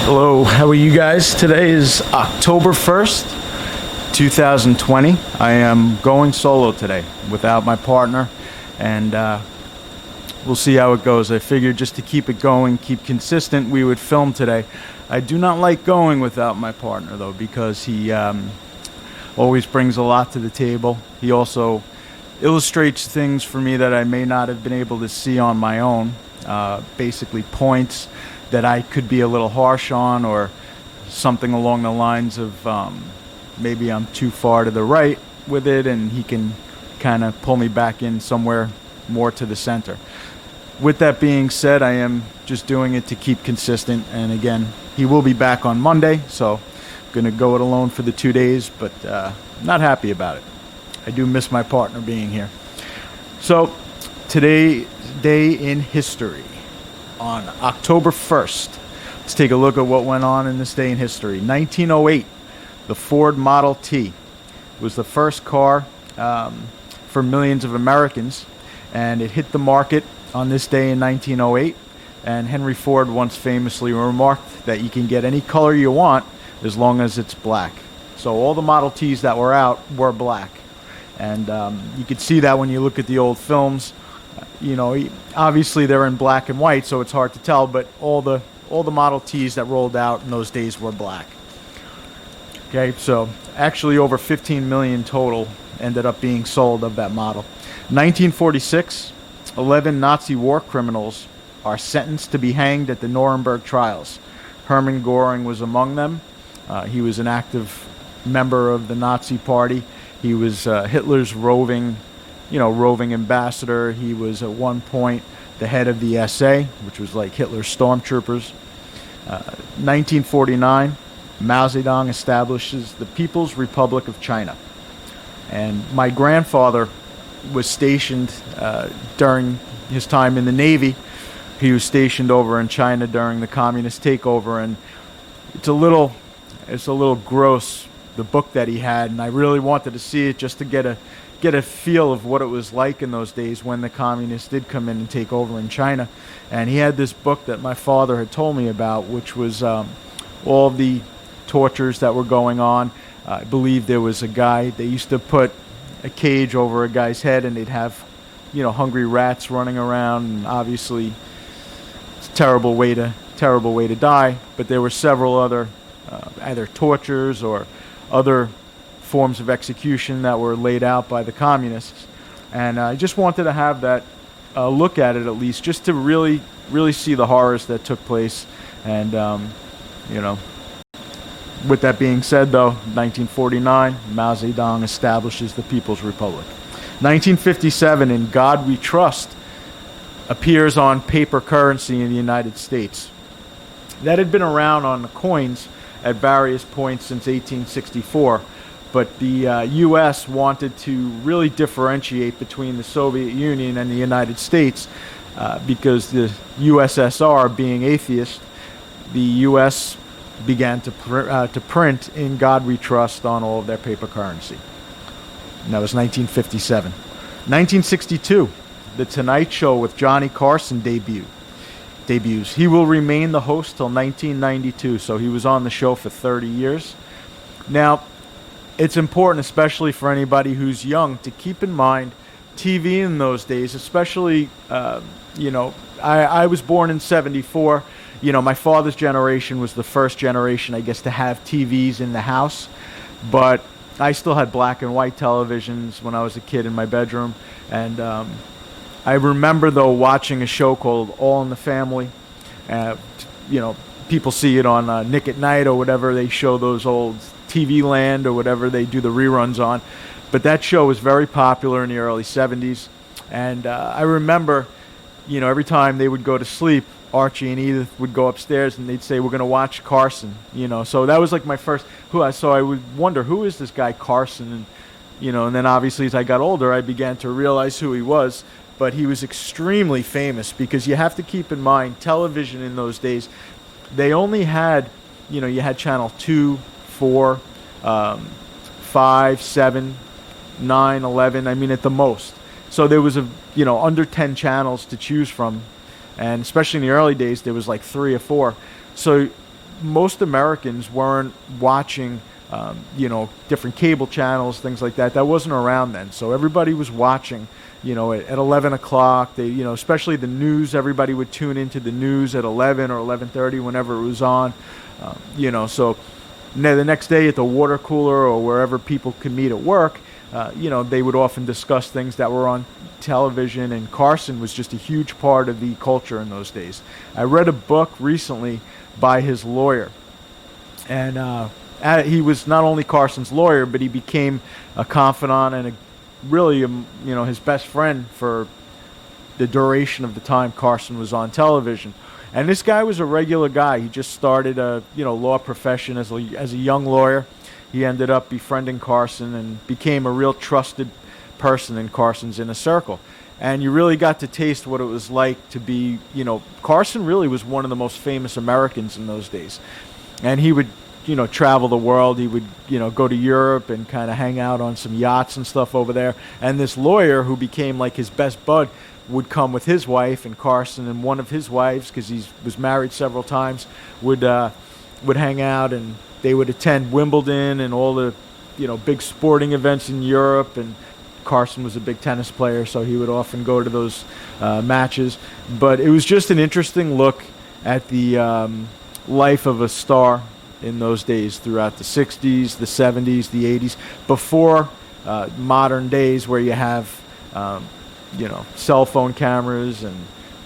Hello, how are you guys? Today is October 1st, 2020. I am going solo today without my partner, and we'll see how it goes. I figured just to keep it going, keep consistent, we would film today. I do not like going without my partner, though, because he always brings a lot to the table. He also illustrates things for me that I may not have been able to see on my own, basically points that I could be a little harsh on, or something along the lines of maybe I'm too far to the right with it, and he can kind of pull me back in somewhere more to the center. With that being said, I am just doing it to keep consistent, and again, he will be back on Monday, so I'm going to go it alone for the 2 days, but not happy about it. I do miss my partner being here. So, today, day in history. On October 1st, let's take a look at what went on in this day in history. 1908, the Ford Model T was the first car for millions of Americans, and it hit the market on this day in 1908. And Henry Ford once famously remarked that you can get any color you want as long as it's black. So all the Model Ts that were out were black, and you could see that when you look at the old films. You know, obviously they're in black and white, so it's hard to tell, but all the Model Ts that rolled out in those days were black. Okay, so actually over 15 million total ended up being sold of that model. 1946, 11 Nazi war criminals are sentenced to be hanged at the Nuremberg trials. Hermann Göring was among them. He was an active member of the Nazi Party. He was Hitler's roving ambassador. He was at one point the head of the SA, which was like Hitler's stormtroopers. 1949, Mao Zedong establishes the People's Republic of China. And my grandfather was stationed during his time in the Navy. He was stationed over in China during the communist takeover, and it's a little gross, the book that he had, and I really wanted to see it just to get a feel of what it was like in those days when the communists did come in and take over in China. And he had this book that my father had told me about, which was all the tortures that were going on. I believe there was a guy, they used to put a cage over a guy's head, and they'd have, hungry rats running around, and obviously it's a terrible way to die. But there were several other either tortures or other forms of execution that were laid out by the communists, and I just wanted to have that look at it, at least just to really see the horrors that took place. And with that being said, though, 1949, Mao Zedong establishes the People's Republic. 1957, In God We Trust appears on paper currency in the United States. That had been around on the coins at various points since 1864. But the U.S. wanted to really differentiate between the Soviet Union and the United States because the USSR, being atheist, the U.S. began to print In God We Trust on all of their paper currency. And that was 1957. 1962, The Tonight Show with Johnny Carson debuts. He will remain the host till 1992, so he was on the show for 30 years. Now, it's important, especially for anybody who's young, to keep in mind TV in those days, especially, I was born in 74. My father's generation was the first generation, I guess, to have TVs in the house. But I still had black and white televisions when I was a kid in my bedroom. And I remember, though, watching a show called All in the Family. People see it on Nick at Night or whatever. They show those old TV Land or whatever they do the reruns on. But that show was very popular in the early 70s. And I remember, every time they would go to sleep, Archie and Edith would go upstairs and they'd say, "We're going to watch Carson." So that was like my first, so I would wonder, who is this guy Carson? And, and then obviously as I got older, I began to realize who he was. But he was extremely famous because you have to keep in mind, television in those days, they only had, you had channel 2, 4, 5, 7, 9, 11, at the most. So there was under 10 channels to choose from, and especially in the early days there was like 3 or 4. So most Americans weren't watching, different cable channels, things like that. That wasn't around then. So everybody was watching, at 11 o'clock. They, especially the news, everybody would tune into the news at 11 or 11:30 whenever it was on. So the next day at the water cooler or wherever people could meet at work, they would often discuss things that were on television, and Carson was just a huge part of the culture in those days. I read a book recently by his lawyer, and he was not only Carson's lawyer, but he became a confidant and his best friend for the duration of the time Carson was on television. And this guy was a regular guy. He just started a law profession as a young lawyer. He ended up befriending Carson and became a real trusted person in Carson's inner circle. And you really got to taste what it was like to be, Carson really was one of the most famous Americans in those days. And he would, travel the world. He would, go to Europe and kind of hang out on some yachts and stuff over there. And this lawyer, who became like his best bud, would come with his wife, and Carson and one of his wives, because he was married several times, would hang out, and they would attend Wimbledon and all the, big sporting events in Europe. And Carson was a big tennis player, so he would often go to those matches. But it was just an interesting look at the life of a star in those days, throughout the 60s, the 70s, the 80s, before modern days where you have, cell phone cameras and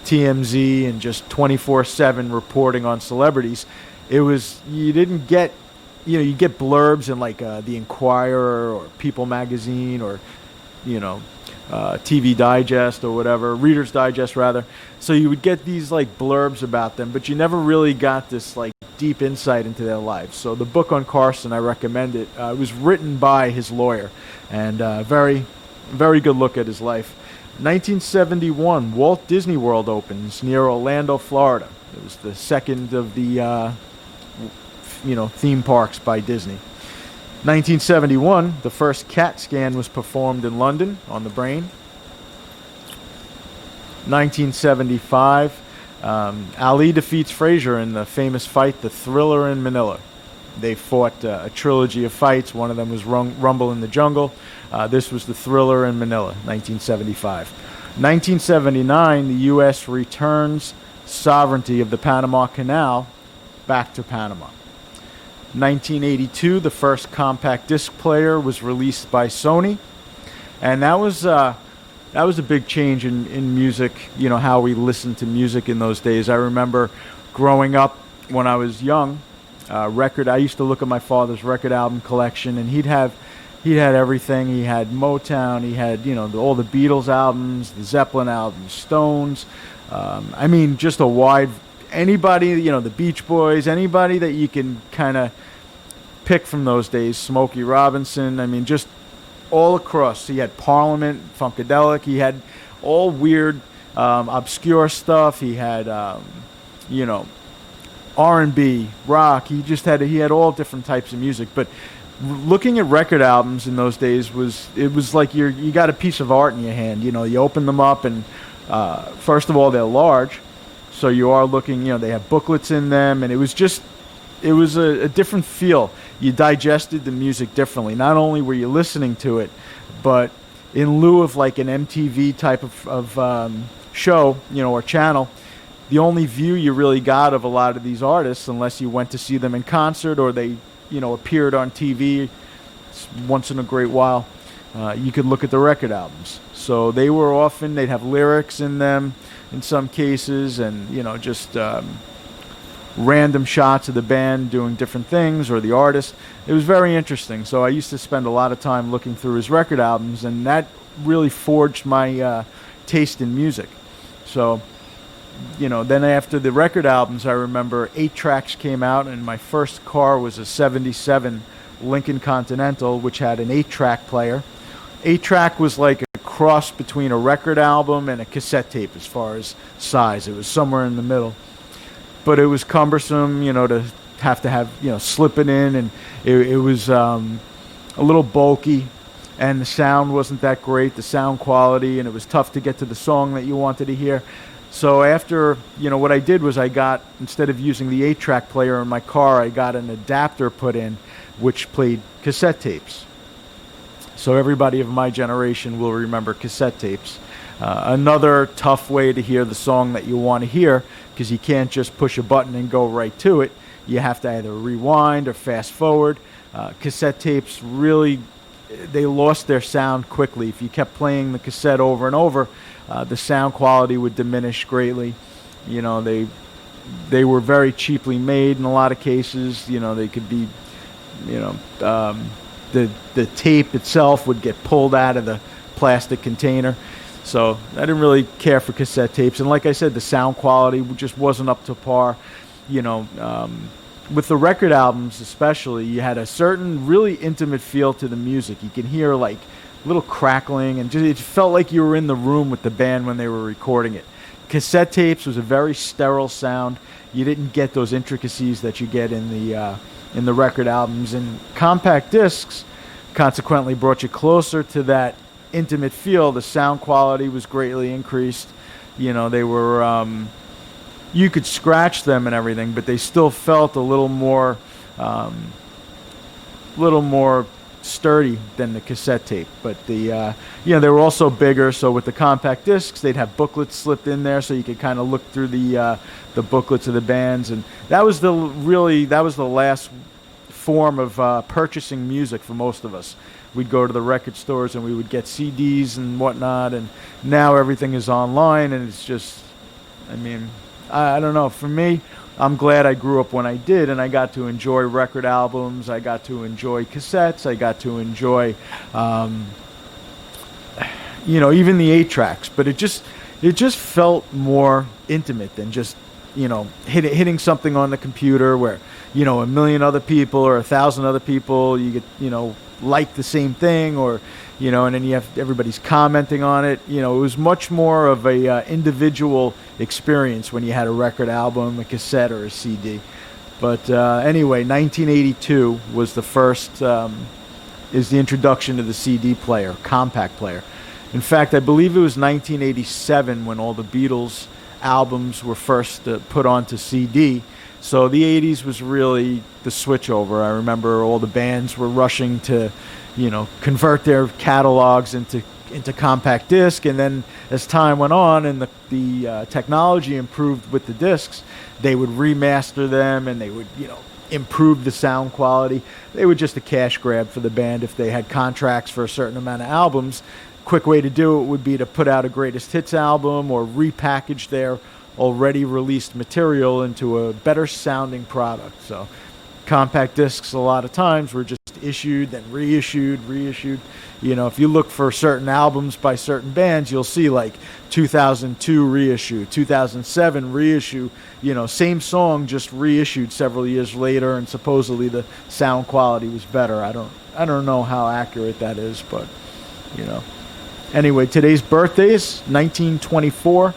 TMZ and just 24/7 reporting on celebrities. You didn't get, you get blurbs in like the Inquirer or People magazine or, TV Digest or whatever, Reader's Digest rather. So you would get these like blurbs about them, but you never really got this like deep insight into their lives. So the book on Carson, I recommend it. It was written by his lawyer, and very, very good look at his life. 1971, Walt Disney World opens near Orlando, Florida. It was the second of the theme parks by Disney. 1971, the first CAT scan was performed in London on the brain. 1975, Ali defeats Frazier in the famous fight, The Thriller in Manila. They fought a trilogy of fights. One of them was Rumble in the Jungle. This was The Thriller in Manila, 1975. 1979, the U.S. returns sovereignty of the Panama Canal back to Panama. 1982, the first compact disc player was released by Sony, and that was a big change in music. How we listened to music in those days. I remember growing up when I was young. I used to look at my father's record album collection, and he had everything. He had Motown. He had all the Beatles albums, the Zeppelin albums, Stones. Just a wide. Anybody, the Beach Boys, anybody that you can kind of pick from those days, Smokey Robinson, just all across. He had Parliament, Funkadelic, he had all weird, obscure stuff. He had, R&B, rock. He had all different types of music. But looking at record albums in those days was like you got a piece of art in your hand. You open them up, and first of all, they're large. So you are looking, they have booklets in them, and it was a different feel. You digested the music differently. Not only were you listening to it, but in lieu of like an MTV type of show, or channel, the only view you really got of a lot of these artists, unless you went to see them in concert or they, appeared on TV once in a great while, you could look at the record albums. So they'd have lyrics in them in some cases, and just random shots of the band doing different things or the artist. It was very interesting. So I used to spend a lot of time looking through his record albums, and that really forged my taste in music. So then after the record albums, I remember 8-tracks came out, and my first car was a 77 Lincoln Continental, which had an 8-track player. 8-track was like a cross between a record album and a cassette tape as far as size. It was somewhere in the middle. But it was cumbersome, to have, slip it in, and it was a little bulky, and the sound wasn't that great, the sound quality, and it was tough to get to the song that you wanted to hear. So after, what I did was I got, instead of using the 8-track player in my car, I got an adapter put in which played cassette tapes. So everybody of my generation will remember cassette tapes. Another tough way to hear the song that you want to hear, because you can't just push a button and go right to it. You have to either rewind or fast forward. Cassette tapes really, they lost their sound quickly. If you kept playing the cassette over and over, the sound quality would diminish greatly. They were very cheaply made in a lot of cases. They could be, the tape itself would get pulled out of the plastic container. So I didn't really care for cassette tapes. And like I said, the sound quality just wasn't up to par. With the record albums especially, you had a certain really intimate feel to the music. You could hear like little crackling, and it felt like you were in the room with the band when they were recording it. Cassette tapes was a very sterile sound. You didn't get those intricacies that you get in the record albums. And compact discs consequently brought you closer to that intimate feel. The sound quality was greatly increased. They were you could scratch them and everything, but they still felt a little more sturdy than the cassette tape. But they were also bigger. So with the compact discs, they'd have booklets slipped in there, so you could kind of look through the booklets of the bands. And that was the last form of purchasing music for most of us. We'd go to the record stores and we would get CDs and whatnot. And now everything is online, and it's just, I don't know. For me, I'm glad I grew up when I did, and I got to enjoy record albums. I got to enjoy cassettes. I got to enjoy, even the 8-tracks. But it just felt more intimate than just, hitting something on the computer where, a million other people or 1,000 other people, you get, like the same thing, or, and then you have everybody's commenting on it. It was much more of a individual experience when you had a record album, a cassette, or a CD. But anyway, 1982 was the first, is the introduction to the CD player, compact player. In fact, I believe it was 1987 when all the Beatles albums were first put onto CD. So the 80s was really the switchover. I remember all the bands were rushing to, convert their catalogs into compact disc, and then as time went on and the technology improved with the discs, they would remaster them and they would, improve the sound quality. They were just a cash grab for the band if they had contracts for a certain amount of albums. Quick way to do it would be to put out a greatest hits album or repackage their already released material into a better sounding product. So compact discs a lot of times were just issued, then reissued. If you look for certain albums by certain bands, you'll see like 2002 reissue, 2007 reissue, same song just reissued several years later, and supposedly the sound quality was better. I don't know how accurate that is, but Anyway, today's birthdays: 1924,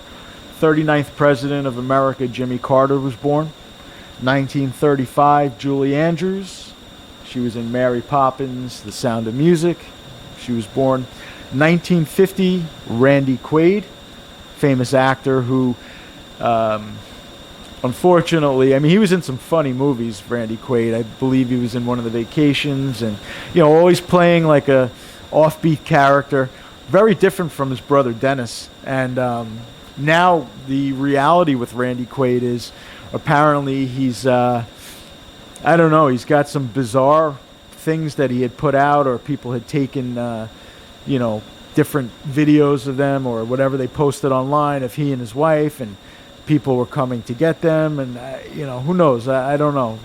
39th President of America Jimmy Carter was born. 1935, Julie Andrews. She was in Mary Poppins, The Sound of Music. She was born. 1950, Randy Quaid, famous actor who, unfortunately, he was in some funny movies, Randy Quaid. I believe he was in one of the Vacations, and, always playing like a offbeat character. Very different from his brother Dennis. And now the reality with Randy Quaid is apparently he's, he's got some bizarre things that he had put out, or people had taken, different videos of them or whatever they posted online of he and his wife, and people were coming to get them. And, who knows? I don't know.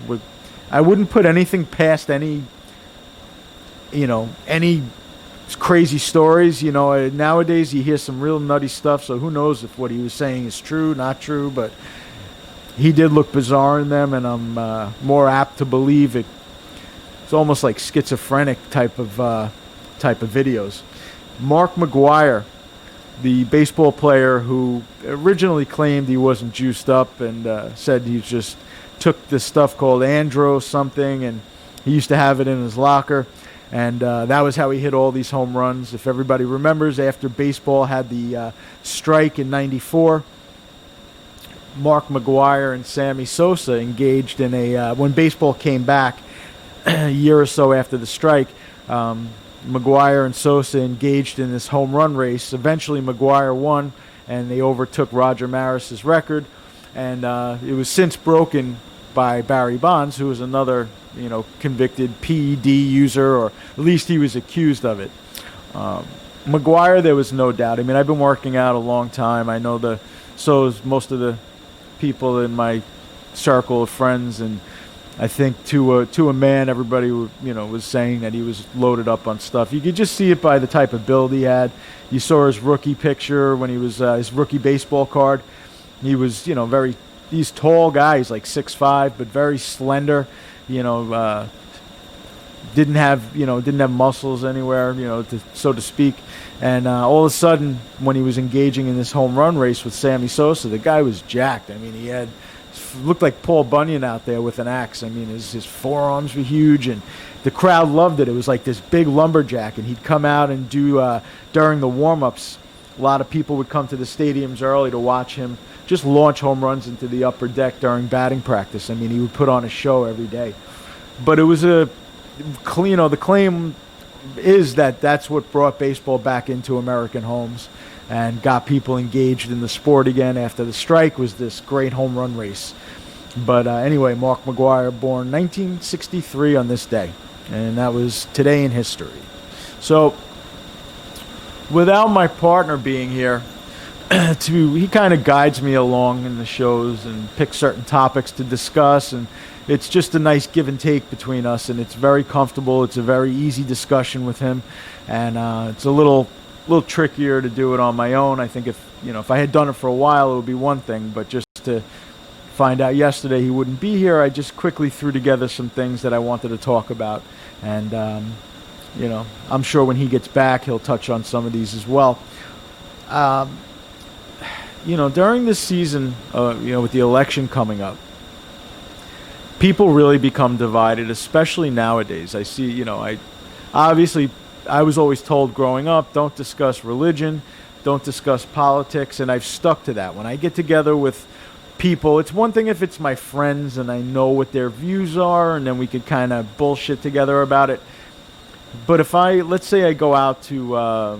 I wouldn't put anything past any crazy stories. Nowadays you hear some real nutty stuff, so who knows if what he was saying is true, not true, but he did look bizarre in them, and I'm more apt to believe it. It's almost like schizophrenic type of videos. Mark McGwire, the baseball player who originally claimed he wasn't juiced up and said he just took this stuff called andro something, and he used to have it in his locker. And that was how he hit all these home runs. If everybody remembers, after baseball had the strike in '94, Mark McGuire and Sammy Sosa engaged in when baseball came back a year or so after the strike. McGuire and Sosa engaged in this home run race. Eventually, McGuire won, and they overtook Roger Maris's record. And it was since broken by Barry Bonds, who was another, convicted PED user, or at least he was accused of it. McGuire, there was no doubt. I mean, I've been working out a long time. I know so is most of the people in my circle of friends, and I think to a man, everybody was saying that he was loaded up on stuff. You could just see it by the type of build he had. You saw his rookie picture when he was his rookie baseball card. He was he's tall guy. He's like 6'5", but very slender. Didn't have muscles anywhere, so to speak. And all of a sudden, when he was engaging in this home run race with Sammy Sosa, the guy was jacked. I mean, looked like Paul Bunyan out there with an axe. I mean, his forearms were huge, and the crowd loved it. It was like this big lumberjack, and he'd come out and do during the warm-ups. A lot of people would come to the stadiums early to watch him just launch home runs into the upper deck during batting practice. I mean, he would put on a show every day. But it was the claim is that that's what brought baseball back into American homes and got people engaged in the sport again after the strike, was this great home run race. But anyway, Mark McGuire, born 1963 on this day, and that was today in history. So without my partner being here, he kind of guides me along in the shows and picks certain topics to discuss, and it's just a nice give and take between us, and it's very comfortable. It's a very easy discussion with him, and it's a little trickier to do it on my own. I think if I had done it for a while, it would be one thing, but just to find out yesterday he wouldn't be here, I just quickly threw together some things that I wanted to talk about, and I'm sure when he gets back, he'll touch on some of these as well. During this season, with the election coming up, people really become divided, especially nowadays. I see, I was always told growing up, don't discuss religion, don't discuss politics, and I've stuck to that. When I get together with people, it's one thing if it's my friends and I know what their views are, and then we could kind of bullshit together about it. But if let's say I go out to,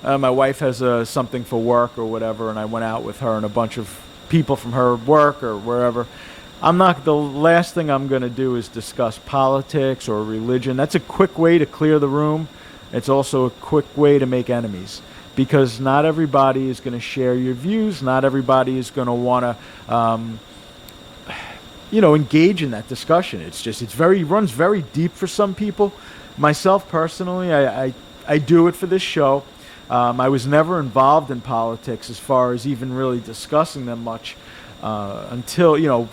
my wife has something for work or whatever, and I went out with her and a bunch of people from her work or wherever, the last thing I'm going to do is discuss politics or religion. That's a quick way to clear the room. It's also a quick way to make enemies, because not everybody is going to share your views. Not everybody is going to want to, engage in that discussion. It runs very deep for some people. Myself personally, I do it for this show. I was never involved in politics as far as even really discussing them much until,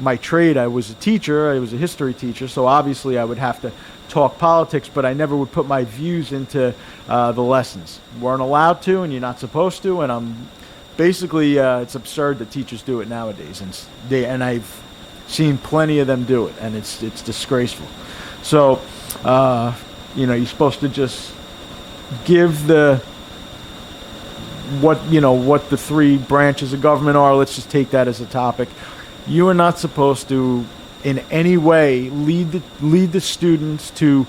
my trade. I was a teacher. I was a history teacher, so obviously I would have to talk politics, but I never would put my views into the lessons. Weren't allowed to, and you're not supposed to, and I'm basically, it's absurd that teachers do it nowadays, and I've seen plenty of them do it, and it's disgraceful. So, you're supposed to just give what the three branches of government are. Let's just take that as a topic. You are not supposed to, in any way, lead the students to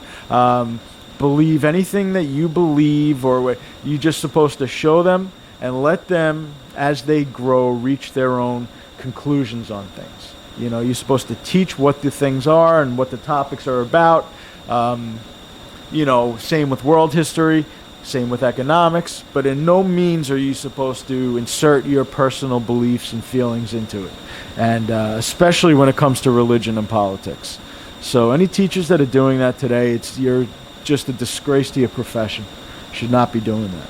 believe anything that you believe, or you're just supposed to show them and let them, as they grow, reach their own conclusions on things. You're supposed to teach what the things are and what the topics are about. Same with world history, same with economics, but in no means are you supposed to insert your personal beliefs and feelings into it, and especially when it comes to religion and politics. So any teachers that are doing that today, you're just a disgrace to your profession. You should not be doing that.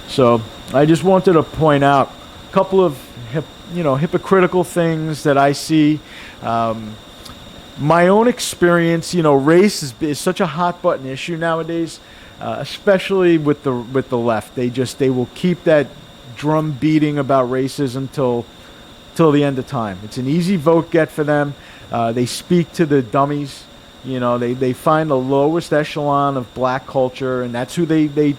So I just wanted to point out a couple of hypocritical things that I see. My own experience, race is such a hot button issue nowadays, especially with the left. They will keep that drum beating about racism till the end of time. It's an easy vote get for them. They speak to the dummies. They find the lowest echelon of black culture, and that's who they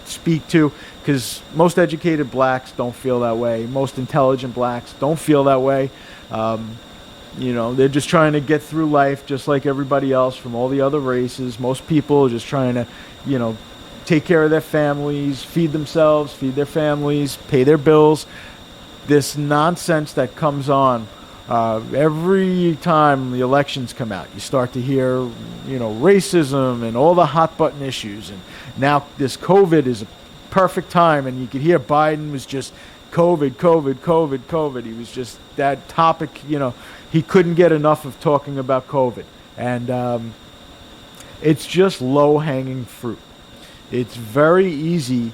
speak to, because most educated blacks don't feel that way. Most intelligent blacks don't feel that way. They're just trying to get through life just like everybody else from all the other races. Most people are just trying to, take care of their families, feed themselves, feed their families, pay their bills. This nonsense that comes on every time the elections come out, you start to hear, racism and all the hot button issues. And now this COVID is a perfect time, and you could hear Biden was just COVID, COVID, COVID, COVID. He was just that topic, he couldn't get enough of talking about COVID. And it's just low-hanging fruit. It's very easy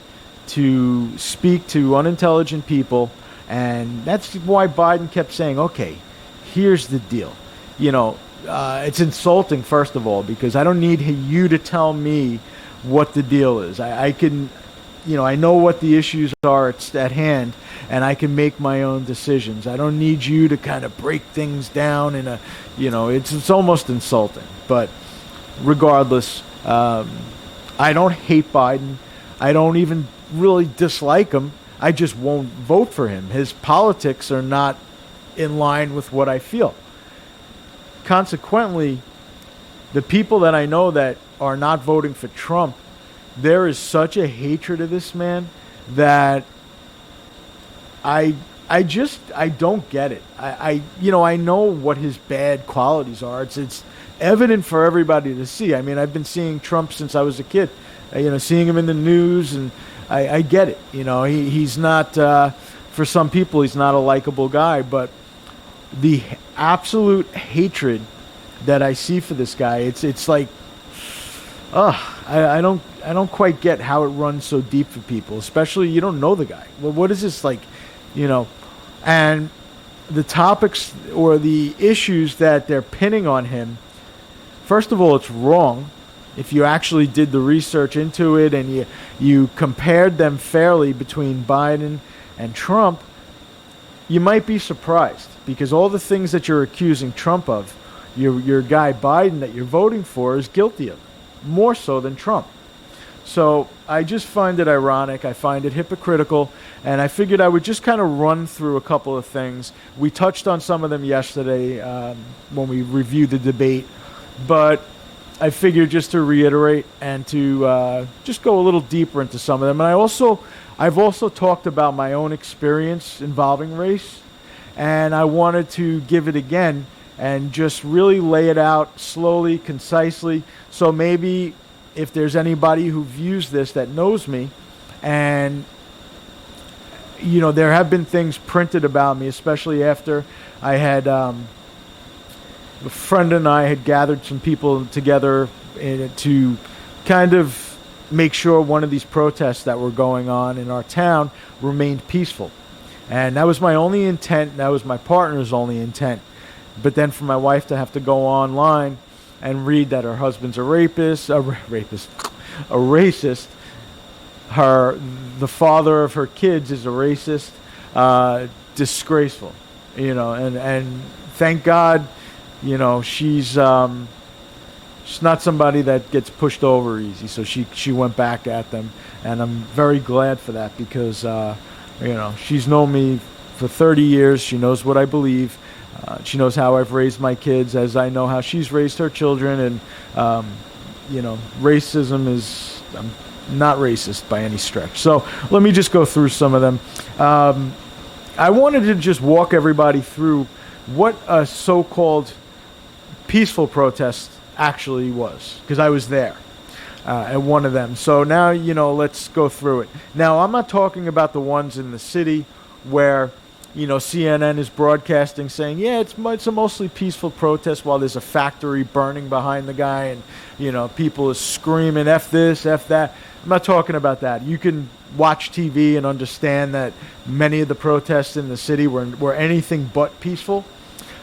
to speak to unintelligent people, and that's why Biden kept saying, okay, here's the deal. It's insulting, first of all, because I don't need you to tell me what the deal is. I can, I know what the issues are at hand, and I can make my own decisions. I don't need you to kind of break things down in a, it's almost insulting. But regardless, I don't hate Biden. I don't even really dislike him. I just won't vote for him. His politics are not in line with what I feel. Consequently, the people that I know that are not voting for Trump, there is such a hatred of this man that I don't get it. I know what his bad qualities are. It's evident for everybody to see. I mean, I've been seeing Trump since I was a kid. Seeing him in the news, and I get it. He's not, for some people, he's not a likable guy, but the absolute hatred that I see for this guy, it's like, I don't quite get how it runs so deep for people, especially you don't know the guy. Well, what is this like, and the topics or the issues that they're pinning on him, first of all, it's wrong. If you actually did the research into it and you compared them fairly between Biden and Trump, you might be surprised, because all the things that you're accusing Trump of, your guy Biden that you're voting for is guilty of, more so than Trump. So I just find it ironic. I find it hypocritical, and I figured I would just kind of run through a couple of things. We touched on some of them yesterday when we reviewed the debate, but I figured just to reiterate and to just go a little deeper into some of them. And I've also talked about my own experience involving race, and I wanted to give it again and just really lay it out slowly, concisely. So maybe if there's anybody who views this that knows me, and there have been things printed about me, especially after I had a friend and I had gathered some people together to kind of make sure one of these protests that were going on in our town remained peaceful. And that was my only intent. That was my partner's only intent. But then for my wife to have to go online and read that her husband's a racist, the father of her kids is a racist, disgraceful, and thank God, she's not somebody that gets pushed over easy. So she went back at them, and I'm very glad for that, because she's known me for 30 years. She knows what I believe. She knows how I've raised my kids, as I know how she's raised her children. And racism is, I'm not racist by any stretch. So let me just go through some of them. I wanted to just walk everybody through what a so-called peaceful protest actually was, because I was there at one of them. So now, let's go through it. Now, I'm not talking about the ones in the city where, CNN is broadcasting saying, yeah, it's a mostly peaceful protest, while there's a factory burning behind the guy and, people are screaming, F this, F that. I'm not talking about that. You can watch TV and understand that many of the protests in the city were anything but peaceful.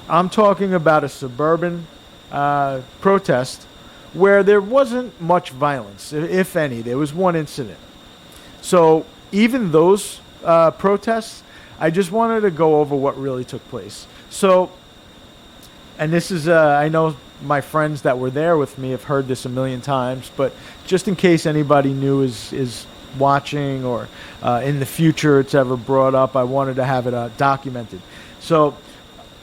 I'm talking about a suburban protest where there wasn't much violence, if any. There was one incident. So even those protests, I just wanted to go over what really took place. So, and this is, I know my friends that were there with me have heard this a million times, but just in case anybody new is watching or in the future it's ever brought up. I wanted to have it documented. So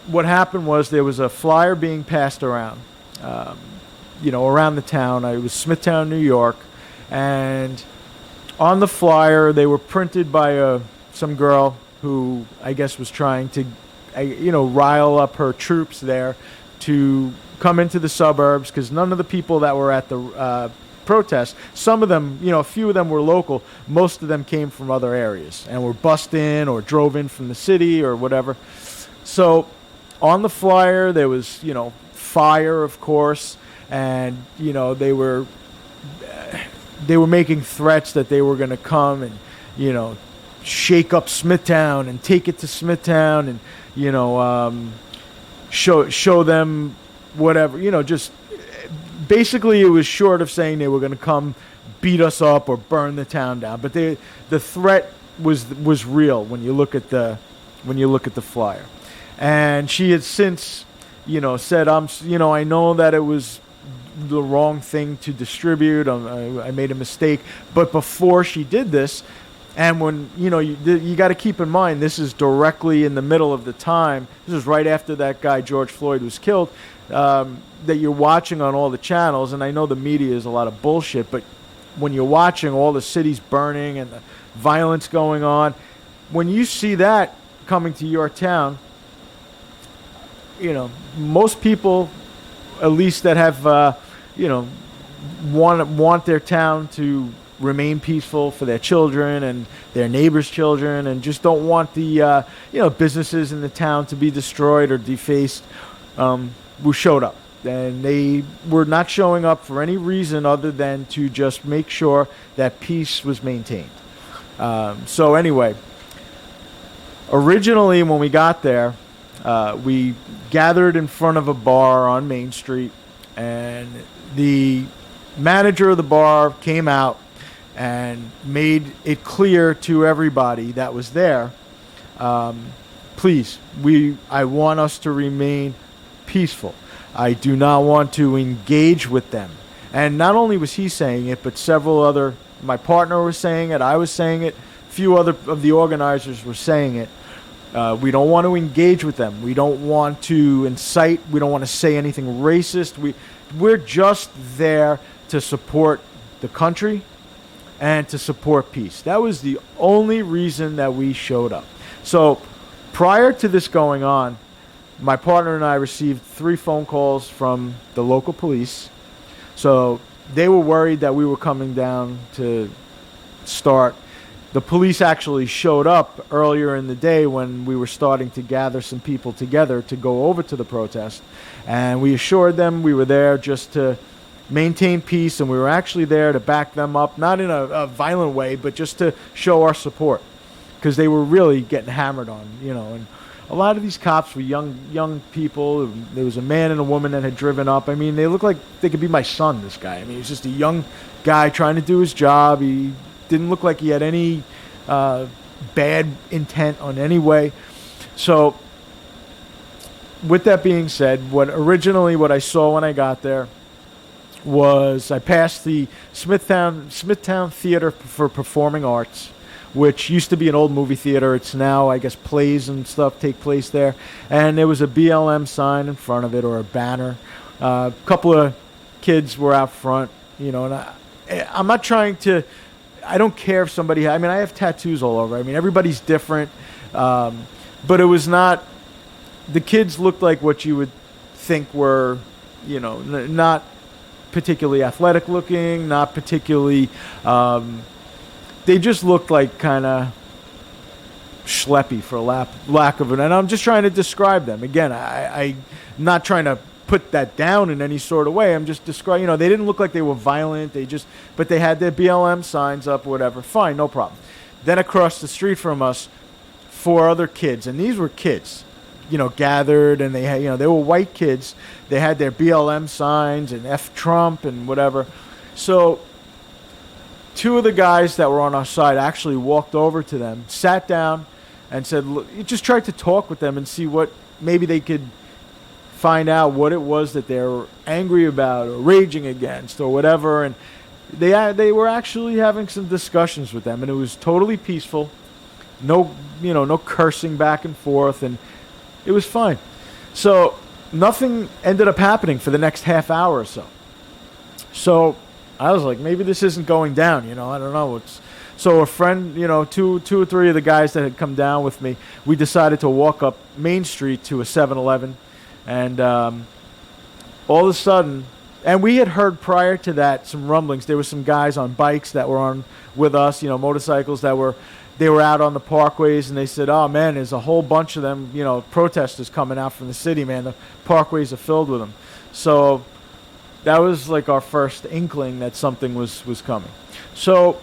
what happened was there was a flyer being passed around, around the town. It was Smithtown, New York, and on the flyer they were printed by some girl who I guess was trying to, rile up her troops there to come into the suburbs, because none of the people that were at the protest, some of them, a few of them were local. Most of them came from other areas and were bussed in or drove in from the city or whatever. So on the flyer there was, fire, of course, and they were making threats that they were going to come and shake up Smithtown and take it to Smithtown and show them whatever, just basically it was short of saying they were going to come beat us up or burn the town down, but the threat was real when you look at the flyer. And she had since said, I know that it was the wrong thing to distribute. I made a mistake. But before she did this, and when, you got to keep in mind, this is directly in the middle of the time. This is right after that guy, George Floyd, was killed, that you're watching on all the channels. And I know the media is a lot of bullshit, but when you're watching all the cities burning and the violence going on, when you see that coming to your town, most people, at least that have, want their town to remain peaceful for their children and their neighbors' children, and just don't want the, businesses in the town to be destroyed or defaced, who showed up. And they were not showing up for any reason other than to just make sure that peace was maintained. So anyway, originally when we got there, we gathered in front of a bar on Main Street, and the manager of the bar came out and made it clear to everybody that was there, please, I want us to remain peaceful. I do not want to engage with them. And not only was he saying it, but my partner was saying it, I was saying it, a few other of the organizers were saying it. We don't want to engage with them. We don't want to incite. We don't want to say anything racist. We're just there to support the country and to support peace. That was the only reason that we showed up. So prior to this going on, my partner and I received 3 phone calls from the local police. So they were worried that we were coming down to start. The police actually showed up earlier in the day when we were starting to gather some people together to go over to the protest. And we assured them we were there just to maintain peace, and we were actually there to back them up, not in a violent way, but just to show our support, because they were really getting hammered on, and a lot of these cops were young people. There was a man and a woman that had driven up. I mean, they looked like they could be my son, this guy. I mean, he's just a young guy trying to do his job. He didn't look like he had any bad intent on any way. So with that being said, what I saw when I got there was I passed the Smithtown Theater for Performing Arts, which used to be an old movie theater. It's now, I guess, plays and stuff take place there. And there was a BLM sign in front of it, or a banner. A couple of kids were out front, and I'm not trying to, I don't care if somebody, I have tattoos all over. Everybody's different. But it was not, the kids looked like what you would think were, not particularly athletic looking, not particularly, they just looked like kind of schleppy, for lack of it. And I'm just trying to describe them. Again, I'm not trying to put that down in any sort of way. I'm just describing, they didn't look like they were violent. But they had their BLM signs up or whatever. Fine, no problem. Then across the street from us, 4 other kids, and these were kids, gathered, and they had, they were white kids. They had their BLM signs and F Trump and whatever. So 2 of the guys that were on our side actually walked over to them, sat down, and said, look, just tried to talk with them and see what maybe they could find out what it was that they were angry about or raging against or whatever. And They were actually having some discussions with them, and it was totally peaceful. No, no cursing back and forth, and it was fine. So nothing ended up happening for the next half hour or so. So I was like, maybe this isn't going down. I don't know. So a friend, two or three of the guys that had come down with me, we decided to walk up Main Street to a 7-Eleven, and all of a sudden, and we had heard prior to that some rumblings. There were some guys on bikes that were on with us, motorcycles they were out on the parkways, and they said, "Oh man, there's a whole bunch of them, protesters coming out from the city, man. The parkways are filled with them." So that was like our first inkling that something was coming. So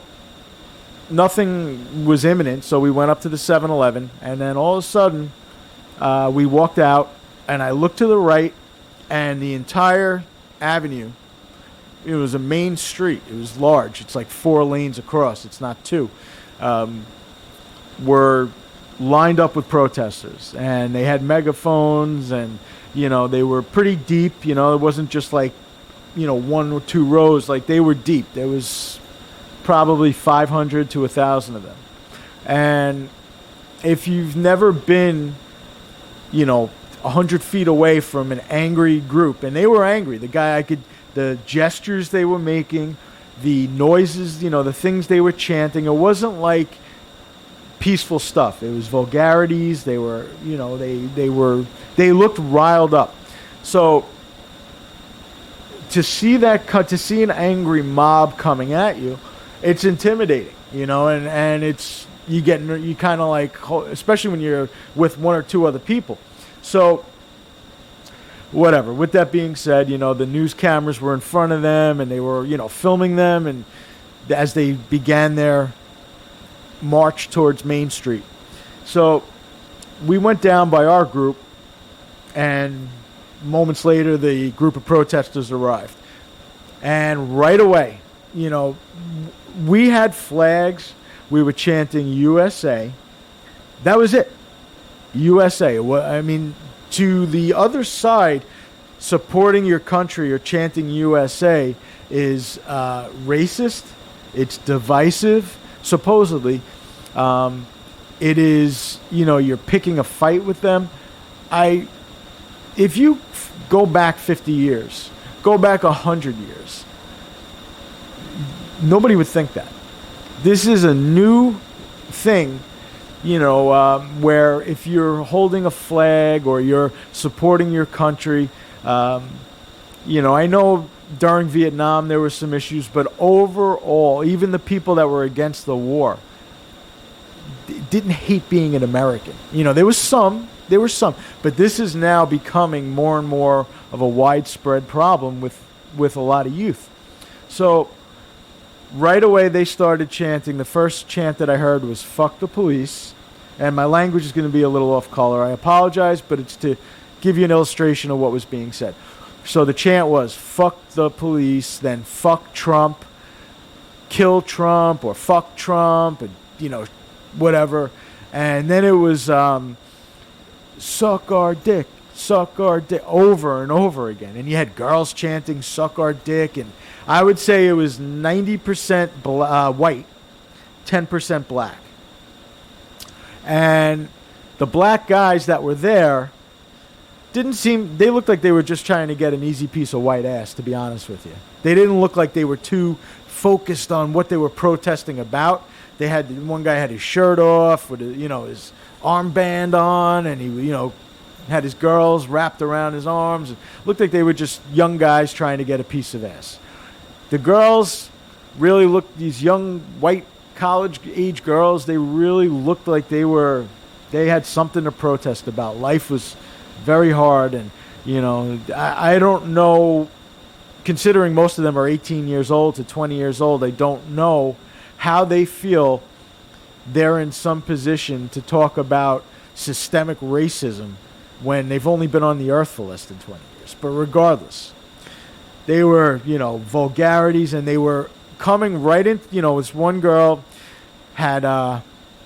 nothing was imminent, so we went up to the 7-Eleven, and then all of a sudden we walked out, and I looked to the right, and the entire avenue, it was a main street. It was large. It's like 4 lanes across. It's not 2. Were lined up with protesters, and they had megaphones, and they were pretty deep. It wasn't just like 1 or 2 rows. Like, they were deep. There was probably 500 to 1,000 of them. And if you've never been 100 feet away from an angry group, and they were angry, the gestures they were making, the noises, the things they were chanting, it wasn't like peaceful stuff. It was vulgarities. They were, they looked riled up. So to see an angry mob coming at you, it's intimidating, and it's, you kind of like, especially when you're with 1 or 2 other people. So whatever. With that being said, the news cameras were in front of them, and they were, filming them, and as they began their march towards Main Street. So we went down by our group, and moments later the group of protesters arrived. And right away, we had flags. We were chanting USA. That was it. USA. I mean, to the other side, supporting your country or chanting USA is racist. It's divisive, supposedly. It is, you're picking a fight with them. If you go back 50 years, go back 100 years, nobody would think that. This is a new thing, where if you're holding a flag or you're supporting your country, I know during Vietnam there were some issues, but overall, even the people that were against the war didn't hate being an American. There were some, but this is now becoming more and more of a widespread problem with a lot of youth. So right away they started chanting. The first chant that I heard was "fuck the police," and my language is going to be a little off color. I apologize, but it's to give you an illustration of what was being said. So the chant was "fuck the police," then "fuck Trump," "kill Trump," or "fuck Trump," and whatever. And then it was "suck our dick," over and over again. And you had girls chanting "suck our dick," and I would say it was 90% white, 10% black. And the black guys that were there they looked like they were just trying to get an easy piece of white ass, to be honest with you. They didn't look like they were too focused on what they were protesting about. One guy had his shirt off with his armband on, and he had his girls wrapped around his arms. It looked like they were just young guys trying to get a piece of ass. The girls really looked, these young white college age girls, they really looked like they had something to protest about. Life was very hard, and I don't know, considering most of them are 18 years old to 20 years old, I don't know how they feel they're in some position to talk about systemic racism when they've only been on the earth for less than 20 years. But regardless, they were, vulgarities, and they were coming right in. This one girl had,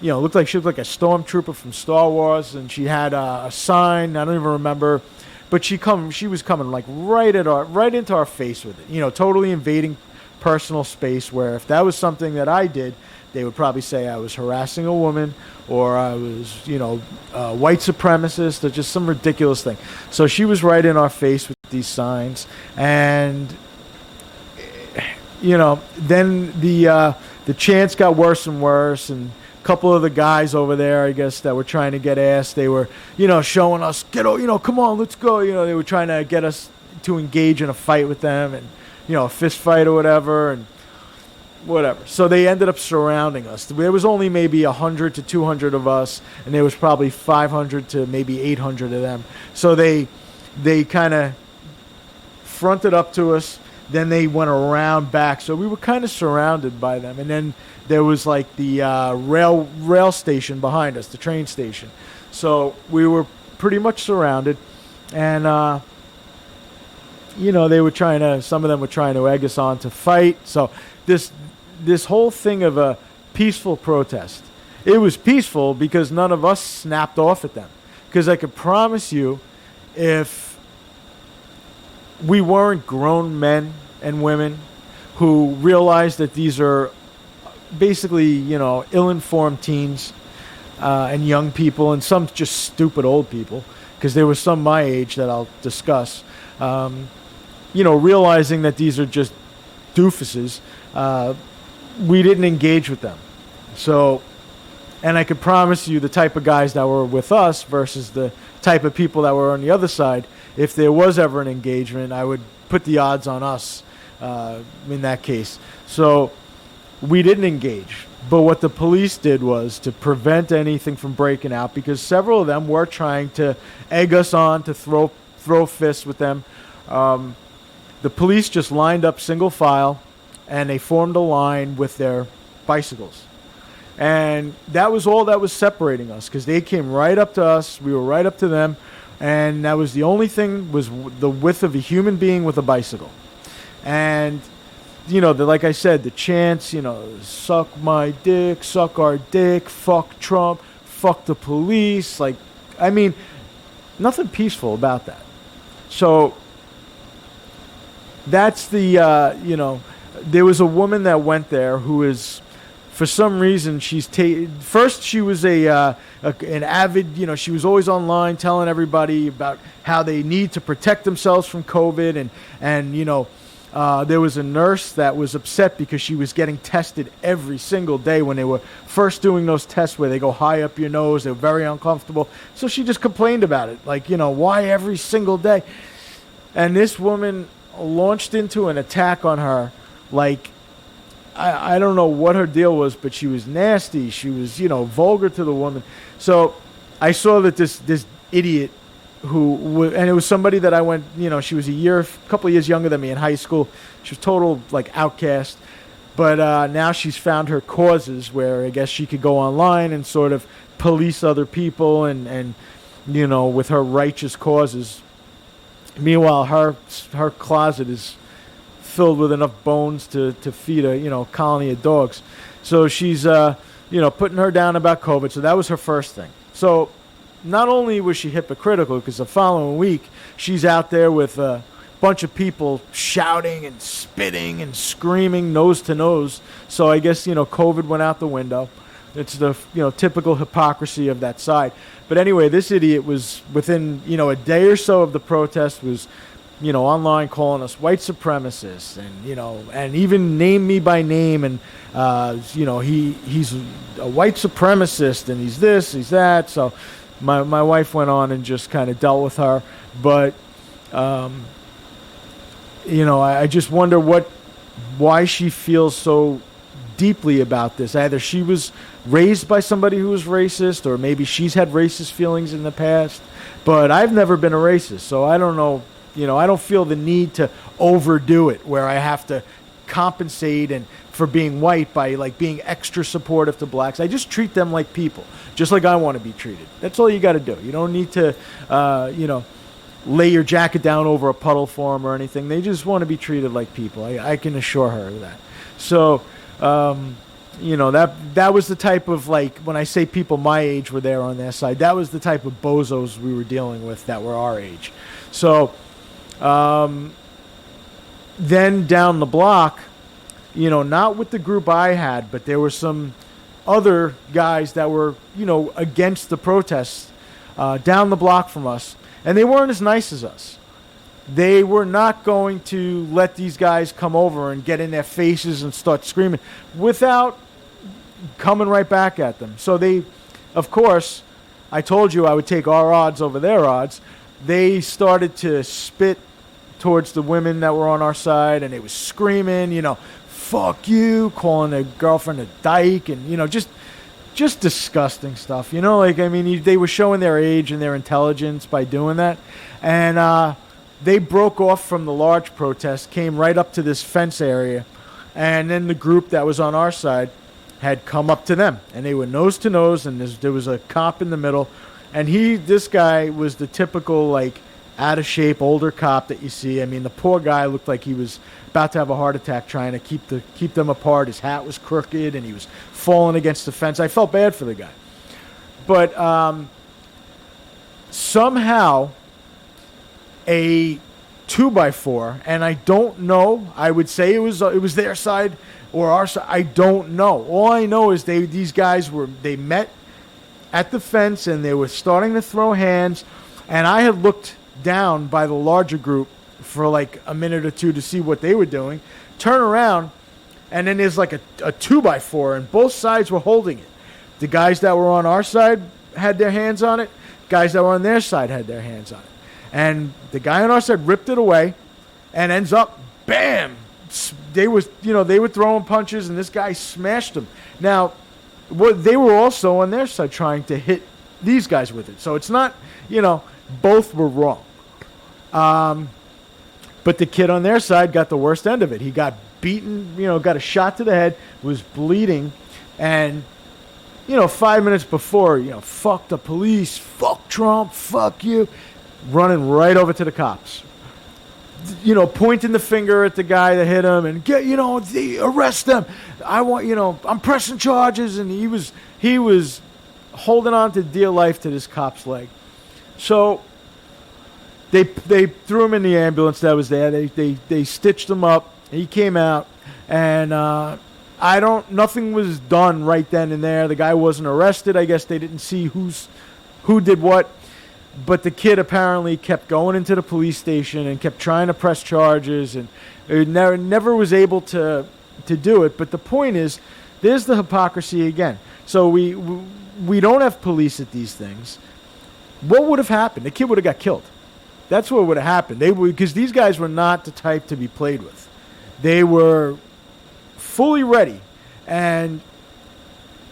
looked like she looked like a stormtrooper from Star Wars, and she had a sign. I don't even remember, but she was coming like right into our face with it. Totally invading personal space where if that was something that I did, they would probably say I was harassing a woman or I was, white supremacist or just some ridiculous thing. So she was right in our face with these signs. And, then the chants got worse and worse. And a couple of the guys over there, I guess, that were trying to get ass, they were, showing us, come on, let's go. They were trying to get us to engage in a fight with them and, a fist fight or whatever. And whatever. So they ended up surrounding us. There was only maybe 100 to 200 of us, and there was probably 500 to maybe 800 of them. So they kind of fronted up to us. Then they went around back. So we were kind of surrounded by them. And then there was like the rail station behind us, the train station. So we were pretty much surrounded. And, they were some of them were trying to egg us on to fight. So this whole thing of a peaceful protest, it was peaceful because none of us snapped off at them. Because I could promise you, if we weren't grown men and women who realized that these are basically, ill-informed teens and young people and some just stupid old people, because there was some my age that I'll discuss, realizing that these are just doofuses, we didn't engage with them. So, and I could promise you the type of guys that were with us versus the type of people that were on the other side, if there was ever an engagement, I would put the odds on us in that case. So we didn't engage. But what the police did was to prevent anything from breaking out, because several of them were trying to egg us on to throw fists with them. The police just lined up single file, and they formed a line with their bicycles. And that was all that was separating us, because they came right up to us, we were right up to them, and that was the only thing, was the width of a human being with a bicycle. And, like I said, the chants, suck my dick, suck our dick, fuck Trump, fuck the police, nothing peaceful about that. So that's there was a woman that went there who is, for some reason, first she was an avid, she was always online telling everybody about how they need to protect themselves from COVID, and there was a nurse that was upset because she was getting tested every single day when they were first doing those tests where they go high up your nose. They were very uncomfortable. So she just complained about it, why every single day? And this woman launched into an attack on her. I don't know what her deal was, but she was nasty. She was, vulgar to the woman. So I saw that this idiot and it was somebody that I went, she was a couple of years younger than me in high school. She was total, outcast. But now she's found her causes where I guess she could go online and sort of police other people and with her righteous causes. Meanwhile, her closet is filled with enough bones to feed a colony of dogs. So she's putting her down about COVID. So that was her first thing. So not only was she hypocritical, because the following week she's out there with a bunch of people shouting and spitting and screaming nose to nose. So I guess COVID went out the window. It's the typical hypocrisy of that side. But anyway, this idiot was within a day or so of the protest was online calling us white supremacists and, and even named me by name. And, he's a white supremacist and he's this, he's that. So my wife went on and just kind of dealt with her. But, I just wonder why she feels so deeply about this. Either she was raised by somebody who was racist, or maybe she's had racist feelings in the past. But I've never been a racist, so I don't know. I don't feel the need to overdo it where I have to compensate and for being white by being extra supportive to blacks. I just treat them like people, just like I want to be treated. That's all you got to do. You don't need to, lay your jacket down over a puddle for them or anything. They just want to be treated like people. I can assure her of that. So, that was the type of, when I say people my age were there on their side, that was the type of bozos we were dealing with that were our age. So, then down the block, not with the group I had, but there were some other guys that were, against the protests down the block from us, and they weren't as nice as us. They were not going to let these guys come over and get in their faces and start screaming without coming right back at them. So they, of course, I told you I would take our odds over their odds. They started to spit towards the women that were on our side, and they was screaming, fuck you, calling their girlfriend a dyke, and, just disgusting stuff. They were showing their age and their intelligence by doing that. And they broke off from the large protest, came right up to this fence area, and then the group that was on our side had come up to them, and they were nose to nose, and there was a cop in the middle, and this guy was the typical, out of shape older cop that you see. The poor guy looked like he was about to have a heart attack trying to keep them apart. His hat was crooked, and he was falling against the fence. I felt bad for the guy. But somehow a 2x4, and I don't know. I would say it was their side or our side. I don't know. All I know is these guys they met at the fence, and they were starting to throw hands, and I had looked down by the larger group for a minute or two to see what they were doing. Turn around, and then there's a 2x4, and both sides were holding it. The guys that were on our side had their hands on it. Guys that were on their side had their hands on it. And the guy on our side ripped it away, and ends up, bam! They were throwing punches, and this guy smashed them. Now, they were also on their side trying to hit these guys with it. So it's not, both were wrong. But the kid on their side got the worst end of it. He got beaten, got a shot to the head, was bleeding, and 5 minutes before, fuck the police, fuck Trump, fuck you, running right over to the cops. Pointing the finger at the guy that hit him and arrest them. I'm pressing charges, and he was holding on to dear life to this cop's leg. So they threw him in the ambulance that was there. They stitched him up. He came out, and nothing was done right then and there. The guy wasn't arrested. I guess they didn't see who did what. But the kid apparently kept going into the police station and kept trying to press charges, and never was able to do it. But the point is, there's the hypocrisy again. So we don't have police at these things. What would have happened? The kid would have got killed. That's what would have happened. Because these guys were not the type to be played with. They were fully ready, and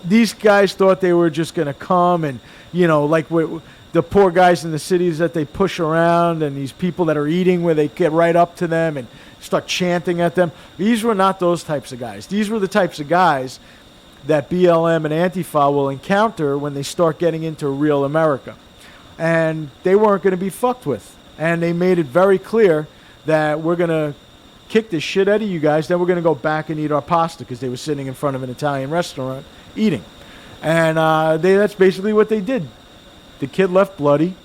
these guys thought they were just going to come and the poor guys in the cities that they push around, and these people that are eating where they get right up to them and start chanting at them. These were not those types of guys. These were the types of guys that BLM and Antifa will encounter when they start getting into real America. And they weren't going to be fucked with. And they made it very clear that we're going to kick the shit out of you guys, then we're going to go back and eat our pasta, because they were sitting in front of an Italian restaurant eating. And that's basically what they did. The kid left bloody.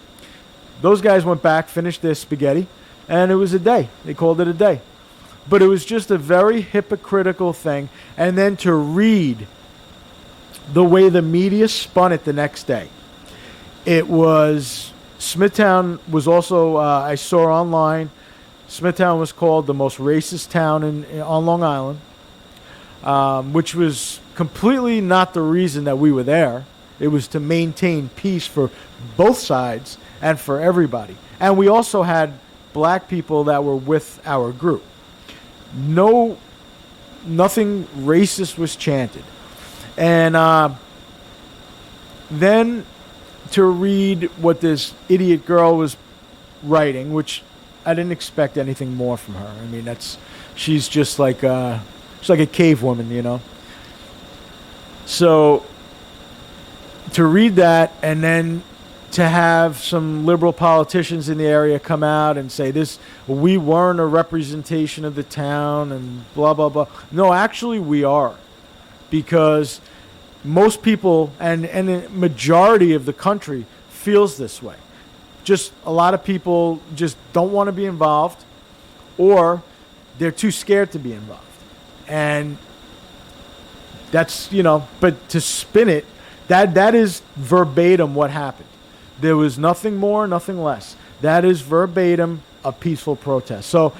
Those guys went back, finished their spaghetti, and it was a day. They called it a day. But it was just a very hypocritical thing. And then to read the way the media spun it the next day. It was, Smithtown was also, I saw online, Smithtown was called the most racist town on Long Island, which was completely not the reason that we were there. It was to maintain peace for both sides and for everybody. And we also had black people that were with our group. Nothing racist was chanted. And then to read what this idiot girl was writing, which I didn't expect anything more from her. She's just like she's like a cave woman, So to read that, and then to have some liberal politicians in the area come out and say we weren't a representation of the town and blah, blah, blah. No, actually we are. Because most people and the majority of the country feels this way. Just a lot of people just don't want to be involved, or they're too scared to be involved. And that's, but to spin it, that is verbatim what happened. There was nothing more, nothing less. That is verbatim a peaceful protest. So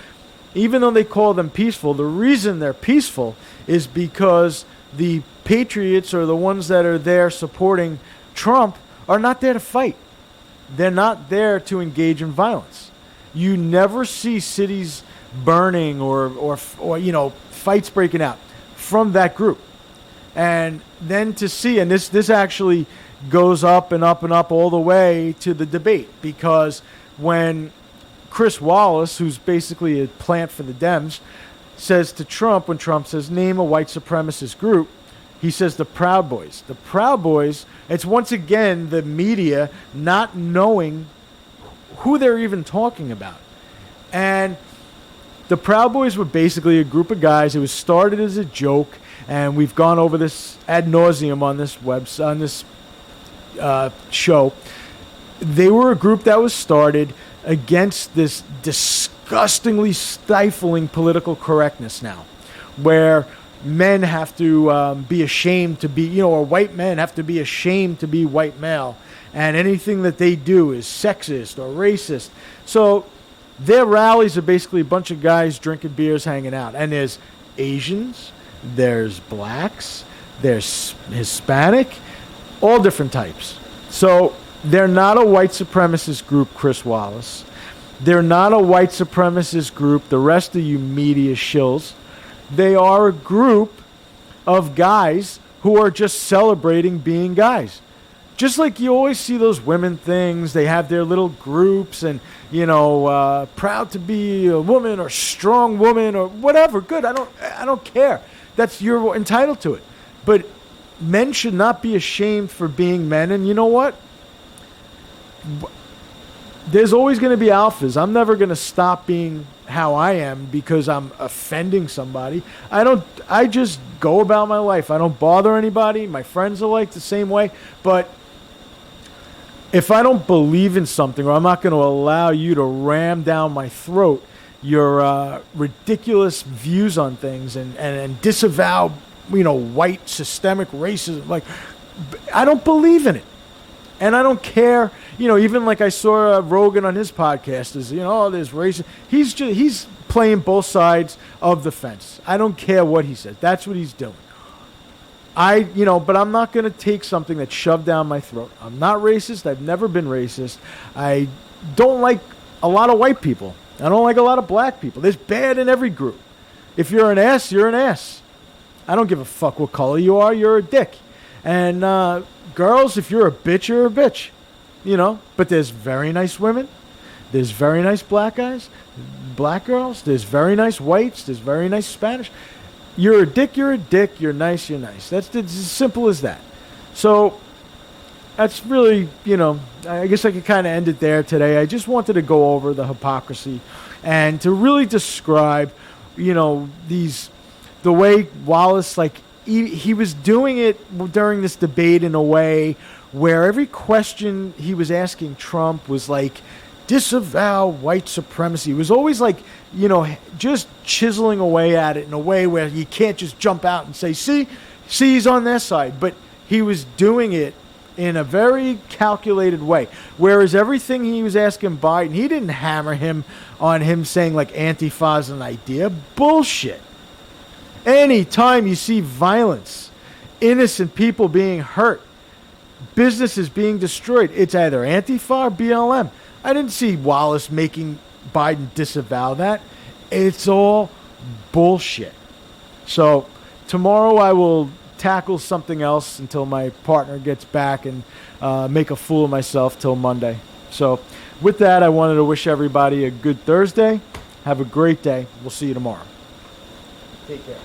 even though they call them peaceful, the reason they're peaceful is because the patriots, or the ones that are there supporting Trump, are not there to fight. They're not there to engage in violence. You never see cities burning or fights breaking out from that group. And then to see, and this actually goes up and up and up all the way to the debate, because when Chris Wallace, who's basically a plant for the Dems, says to Trump, when Trump says, name a white supremacist group, he says the Proud Boys. The Proud Boys, it's once again the media not knowing who they're even talking about. And the Proud Boys were basically a group of guys. It was started as a joke, and we've gone over this ad nauseum on this show. They were a group that was started against this disgustingly stifling political correctness now, where men have to be ashamed to be, or white men have to be ashamed to be white male, and anything that they do is sexist or racist. So their rallies are basically a bunch of guys drinking beers, hanging out. And there's Asians, there's blacks, there's Hispanic, all different types. So they're not a white supremacist group, Chris Wallace. They're not a white supremacist group, the rest of you media shills. They are a group of guys who are just celebrating being guys. Just like you always see those women things, they have their little groups and, proud to be a woman or strong woman or whatever. Good, I don't care. You're entitled to it. But men should not be ashamed for being men. And you know what? There's always going to be alphas. I'm never going to stop being how I am because I'm offending somebody. I just go about my life. I don't bother anybody. My friends are like the same way. But if I don't believe in something, or I'm not going to allow you to ram down my throat your ridiculous views on things and disavow, white systemic racism, like, I don't believe in it. And I don't care, even like I saw Rogan on his podcast is, there's racism. He's playing both sides of the fence. I don't care what he says. That's what he's doing. But I'm not going to take something that's shoved down my throat. I'm not racist. I've never been racist. I don't like a lot of white people. I don't like a lot of black people. There's bad in every group. If you're an ass, you're an ass. I don't give a fuck what color you are. You're a dick. And girls, if you're a bitch, you're a bitch. But there's very nice women. There's very nice black guys, black girls. There's very nice whites. There's very nice Spanish. You're a dick, you're a dick. You're nice, you're nice. That's as simple as that. So that's really, I guess I could kind of end it there today. I just wanted to go over the hypocrisy and to really describe, the way Wallace, he was doing it during this debate in a way where every question he was asking Trump was like, disavow white supremacy. It was always just chiseling away at it in a way where you can't just jump out and say, see he's on their side. But he was doing it in a very calculated way. Whereas everything he was asking Biden, he didn't hammer him on him saying Antifa is an idea. Bullshit. Anytime you see violence, innocent people being hurt, businesses being destroyed, it's either Antifa or BLM. I didn't see Wallace making Biden disavow that. It's all bullshit. So tomorrow I will tackle something else until my partner gets back and make a fool of myself till Monday. So with that, I wanted to wish everybody a good Thursday. Have a great day. We'll see you tomorrow. Take care.